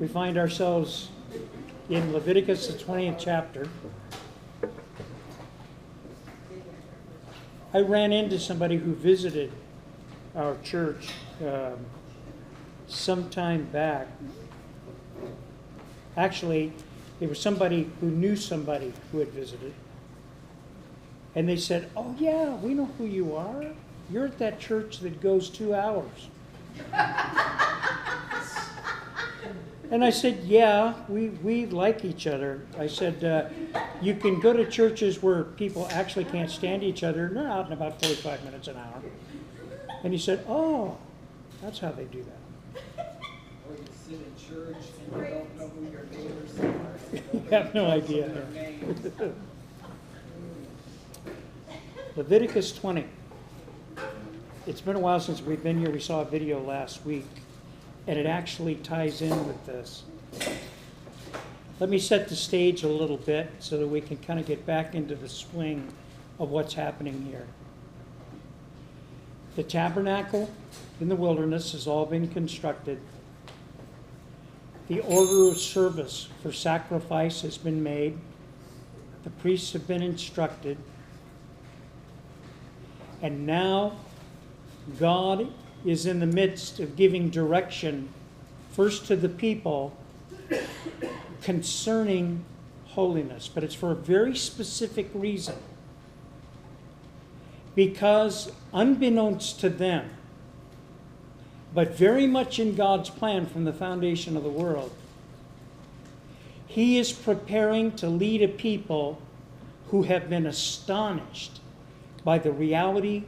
We find ourselves in Leviticus, the 20th chapter. I ran into somebody who visited our church some time back. Actually, it was somebody who knew somebody who had visited. And they said, "Oh yeah, we know who you are. You're at that church that goes 2 hours." And I said, "Yeah, we like each other." I said, "You can go to churches where people actually can't stand each other, and they're out in about 45 minutes an hour." And he said, "Oh, that's how they do that." Or you sit in church and you don't know who your neighbors are. You have no idea. Leviticus 20. It's been a while since we've been here. We saw a video last week, and it actually ties in with this. Let me set the stage a little bit so that we can kind of get back into the swing of what's happening here. The tabernacle in the wilderness has all been constructed. The order of service for sacrifice has been made. The priests have been instructed. And now God is in the midst of giving direction first to the people concerning holiness. But it's for a very specific reason. Because unbeknownst to them, but very much in God's plan from the foundation of the world, He is preparing to lead a people who have been astonished by the reality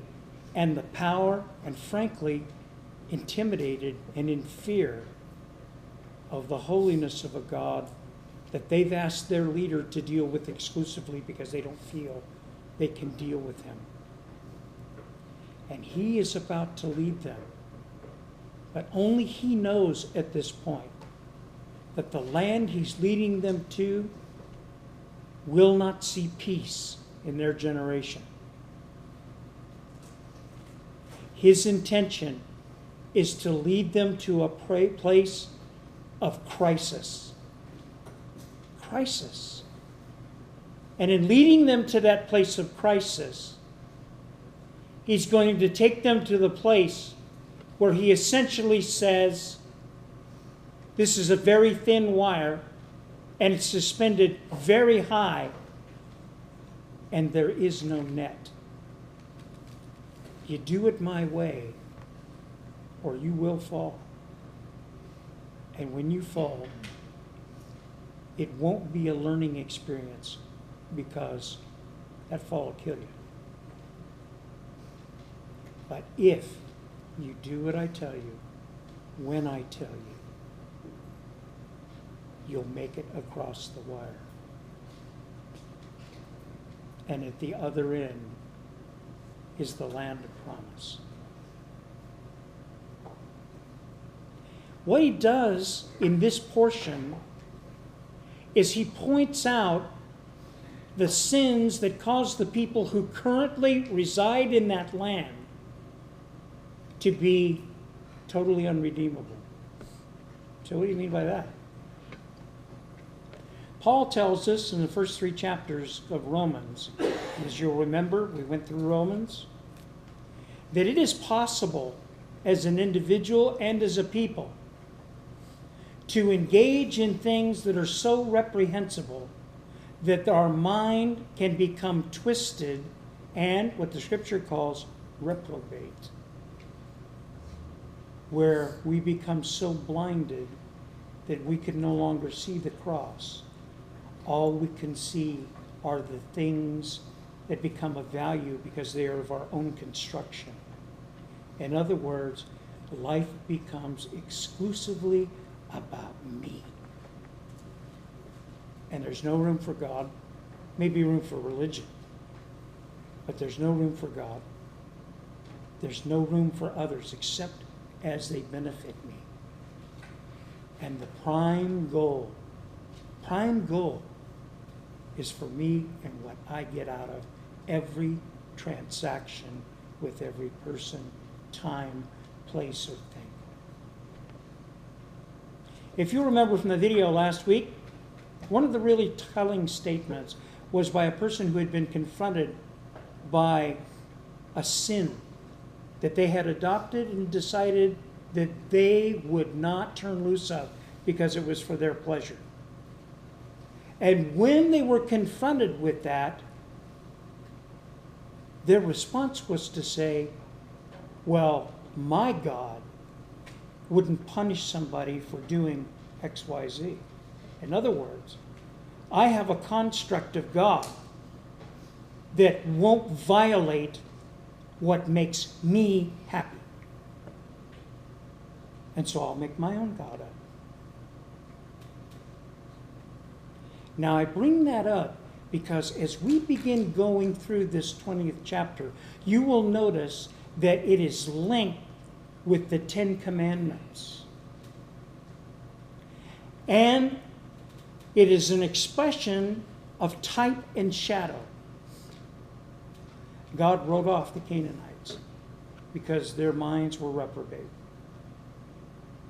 and the power, and frankly, intimidated and in fear of the holiness of a God that they've asked their leader to deal with exclusively because they don't feel they can deal with him. And He is about to lead them. But only He knows at this point that the land He's leading them to will not see peace in their generation. His intention is to lead them to a place of crisis. Crisis. And in leading them to that place of crisis, He's going to take them to the place where He essentially says, this is a very thin wire, and it's suspended very high, and there is no net. You do it my way, or you will fall. And when you fall, it won't be a learning experience, because that fall will kill you. But if you do what I tell you, when I tell you, you'll make it across the wire. And at the other end is the land of promise. What He does in this portion is He points out the sins that cause the people who currently reside in that land to be totally unredeemable. So what do you mean by that? Paul tells us in the first 3 chapters of Romans, as you'll remember, we went through Romans, that it is possible as an individual and as a people to engage in things that are so reprehensible that our mind can become twisted and what the Scripture calls reprobate, where we become so blinded that we can no longer see the cross. All we can see are the things that become of value because they are of our own construction. In other words, life becomes exclusively about me. And there's no room for God. Maybe room for religion. But there's no room for God. There's no room for others except as they benefit me. And the prime goal is for me and what I get out of every transaction with every person, time, place, or thing. If you remember from the video last week, one of the really telling statements was by a person who had been confronted by a sin that they had adopted and decided that they would not turn loose of because it was for their pleasure. And when they were confronted with that, their response was to say, well, my God wouldn't punish somebody for doing X, Y, Z. In other words, I have a construct of God that won't violate what makes me happy. And so I'll make my own God up. Now I bring that up because as we begin going through this 20th chapter, you will notice that it is linked with the Ten Commandments. And it is an expression of type and shadow. God wrote off the Canaanites because their minds were reprobate.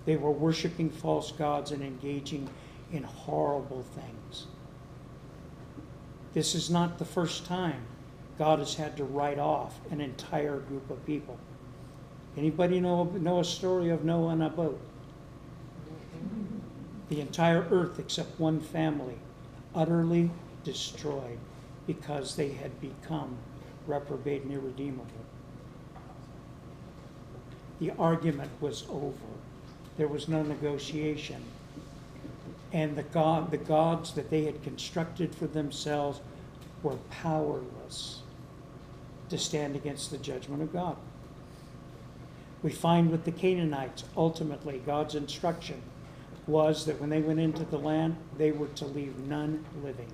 They were worshiping false gods and engaging in horrible things. This is not the first time God has had to write off an entire group of people. Anybody know a story of Noah on a boat? The entire earth except one family utterly destroyed because they had become reprobate and irredeemable. The argument was over. There was no negotiation. And the gods that they had constructed for themselves were powerless to stand against the judgment of God. We find with the Canaanites, ultimately, God's instruction was that when they went into the land, they were to leave none living.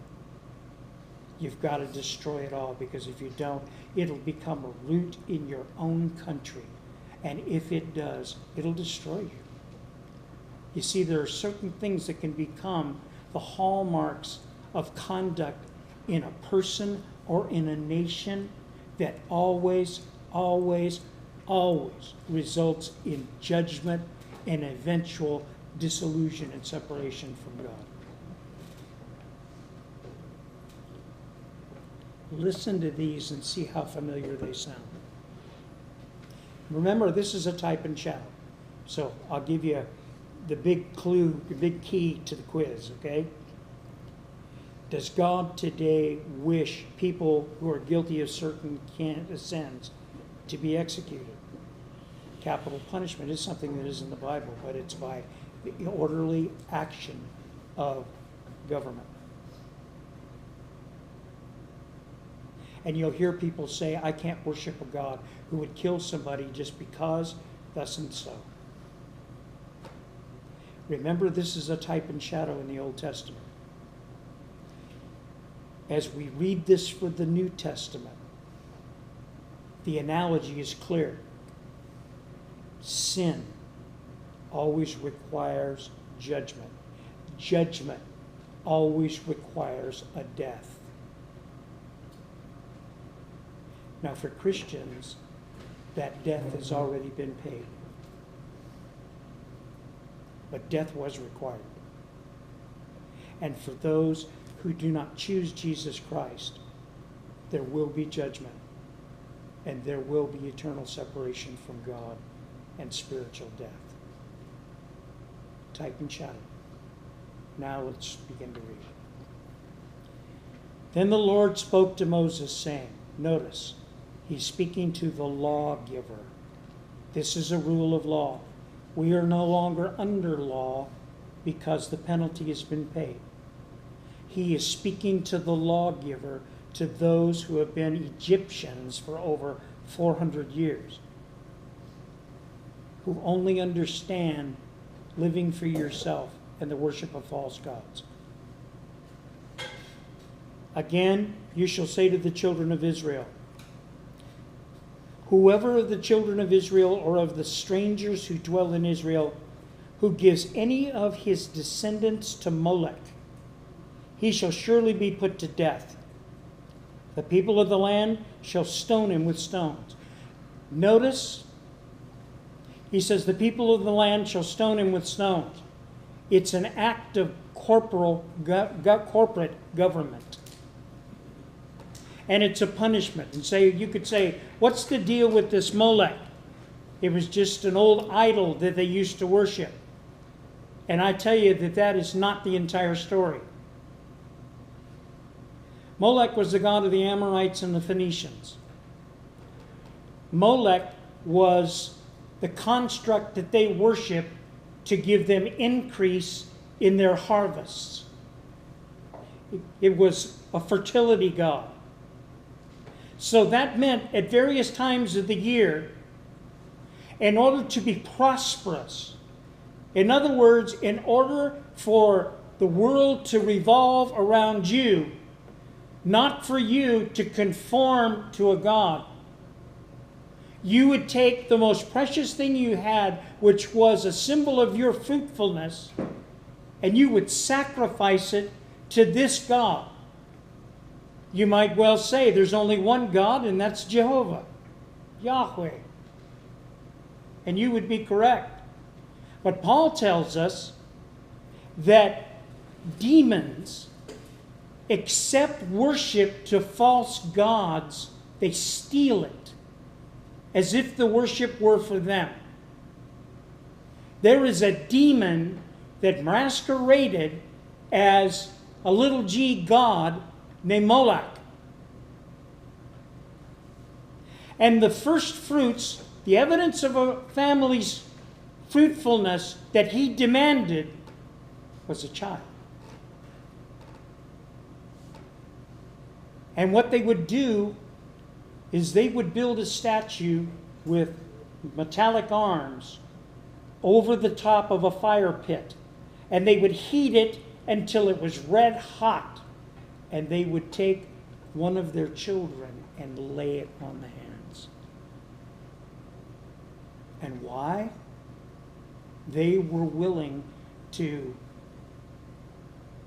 You've got to destroy it all, because if you don't, it'll become a root in your own country. And if it does, it'll destroy you. You see, there are certain things that can become the hallmarks of conduct in a person or in a nation that always, always, always results in judgment and eventual disillusion and separation from God. Listen to these and see how familiar they sound. Remember, this is a type and shadow. So I'll give you the big clue, the big key to the quiz, okay? Does God today wish people who are guilty of certain sins to be executed? Capital punishment is something that is in the Bible, but it's by the orderly action of government. And you'll hear people say, I can't worship a God who would kill somebody just because, thus and so. Remember, this is a type and shadow in the Old Testament. As we read this for the New Testament, the analogy is clear. Sin always requires judgment. Judgment always requires a death. Now, for Christians, that death has already been paid. But death was required. And for those who do not choose Jesus Christ, there will be judgment. And there will be eternal separation from God and spiritual death. Type and shadow. Now let's begin to read. Then the Lord spoke to Moses, saying, notice, he's speaking to the lawgiver. This is a rule of law. We are no longer under law because the penalty has been paid. He is speaking to the lawgiver, to those who have been Egyptians for over 400 years, who only understand living for yourself and the worship of false gods. Again, you shall say to the children of Israel, whoever of the children of Israel or of the strangers who dwell in Israel, who gives any of his descendants to Molech, he shall surely be put to death. The people of the land shall stone him with stones. Notice, he says, the people of the land shall stone him with stones. It's an act of corporate government. And it's a punishment. And you could say, what's the deal with this Molech? It was just an old idol that they used to worship. And I tell you that is not the entire story. Molech was the god of the Amorites and the Phoenicians. Molech was the construct that they worship to give them increase in their harvests. It was a fertility god. So that meant at various times of the year, in order to be prosperous, in other words, in order for the world to revolve around you, not for you to conform to a god, you would take the most precious thing you had, which was a symbol of your fruitfulness, and you would sacrifice it to this God. You might well say there's only one God, and that's Jehovah, Yahweh. And you would be correct. But Paul tells us that demons accept worship to false gods. They steal it as if the worship were for them. There is a demon that masqueraded as a little g god named Moloch. And the first fruits, the evidence of a family's fruitfulness that he demanded, was a child. And what they would do is they would build a statue with metallic arms over the top of a fire pit. And they would heat it until it was red hot. And they would take one of their children and lay it on the hands. And why? They were willing to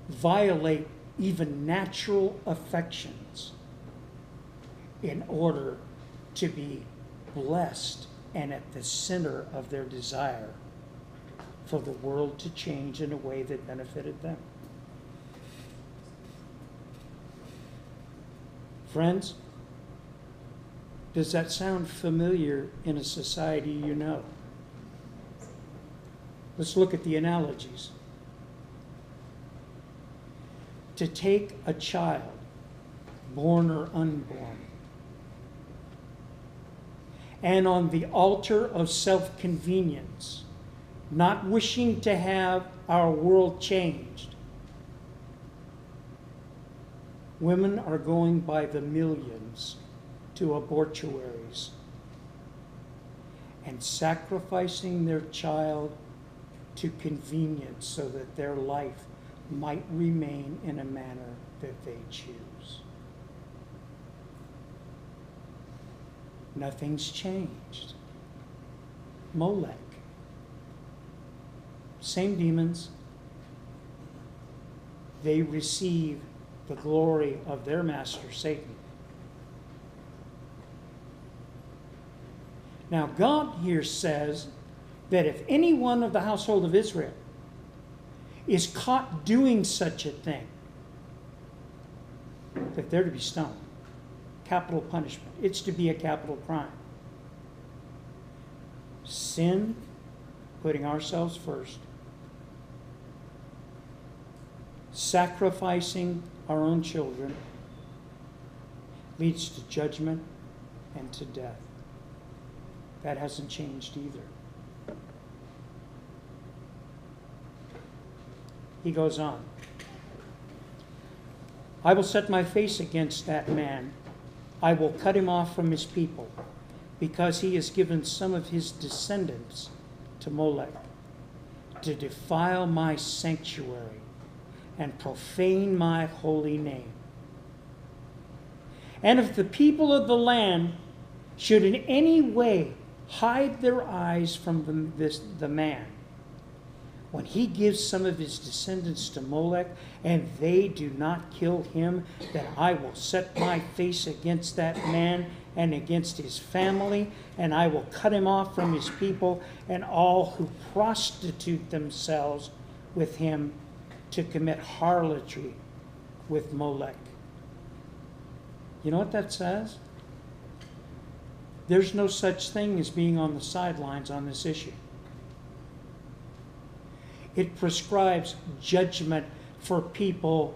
violate even natural affections in order to be blessed and at the center of their desire for the world to change in a way that benefited them. Friends, does that sound familiar in a society you know? Let's look at the analogies. To take a child, born or unborn, and on the altar of self-convenience, not wishing to have our world changed, women are going by the millions to abortuaries and sacrificing their child to convenience so that their life might remain in a manner that they choose. Nothing's changed. Molech. Same demons. They receive the glory of their master, Satan. Now, God here says that if any one of the household of Israel is caught doing such a thing, that they're to be stoned. Capital punishment. It's to be a capital crime. Sin, putting ourselves first, sacrificing our own children, leads to judgment and to death. That hasn't changed either. He goes on. I will set my face against that man. I will cut him off from his people, because he has given some of his descendants to Molech to defile my sanctuary and profane my holy name. And if the people of the land should in any way hide their eyes from the man, when he gives some of his descendants to Molech, and they do not kill him, then I will set my face against that man and against his family, and I will cut him off from his people, and all who prostitute themselves with him to commit harlotry with Molech. You know what that says? There's no such thing as being on the sidelines on this issue. It prescribes judgment for people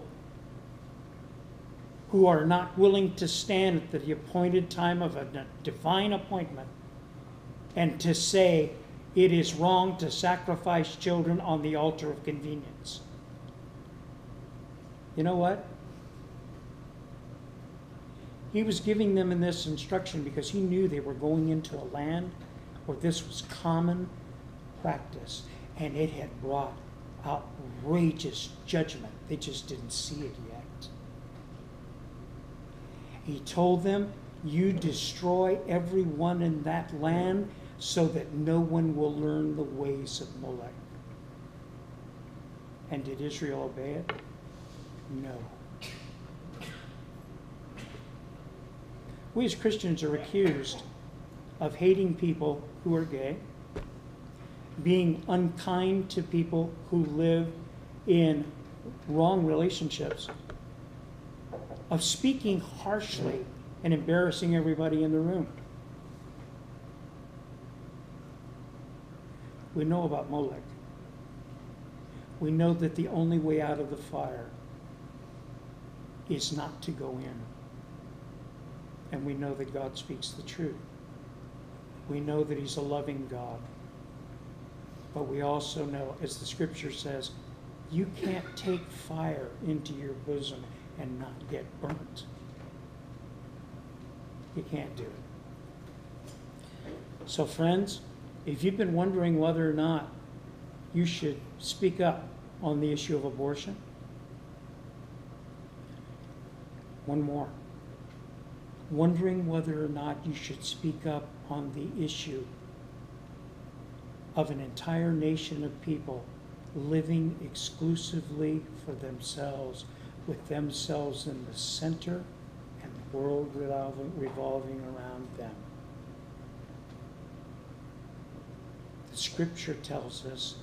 who are not willing to stand at the appointed time of a divine appointment and to say it is wrong to sacrifice children on the altar of convenience. You know what? He was giving them in this instruction because he knew they were going into a land where this was common practice, and it had brought outrageous judgment. They just didn't see it yet. He told them, you destroy everyone in that land so that no one will learn the ways of Molech. And did Israel obey it? No. We as Christians are accused of hating people who are gay, being unkind to people who live in wrong relationships, of speaking harshly and embarrassing everybody in the room. We know about Molech. We know that the only way out of the fire is not to go in. And we know that God speaks the truth. We know that he's a loving God. But we also know, as the scripture says, you can't take fire into your bosom and not get burnt. You can't do it. So friends, if you've been wondering whether or not you should speak up on the issue of abortion, one more. Wondering whether or not you should speak up on the issue of an entire nation of people living exclusively for themselves, with themselves in the center and the world revolving around them. The scripture tells us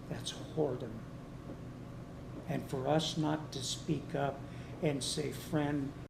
that's whoredom. And for us not to speak up and say, friend,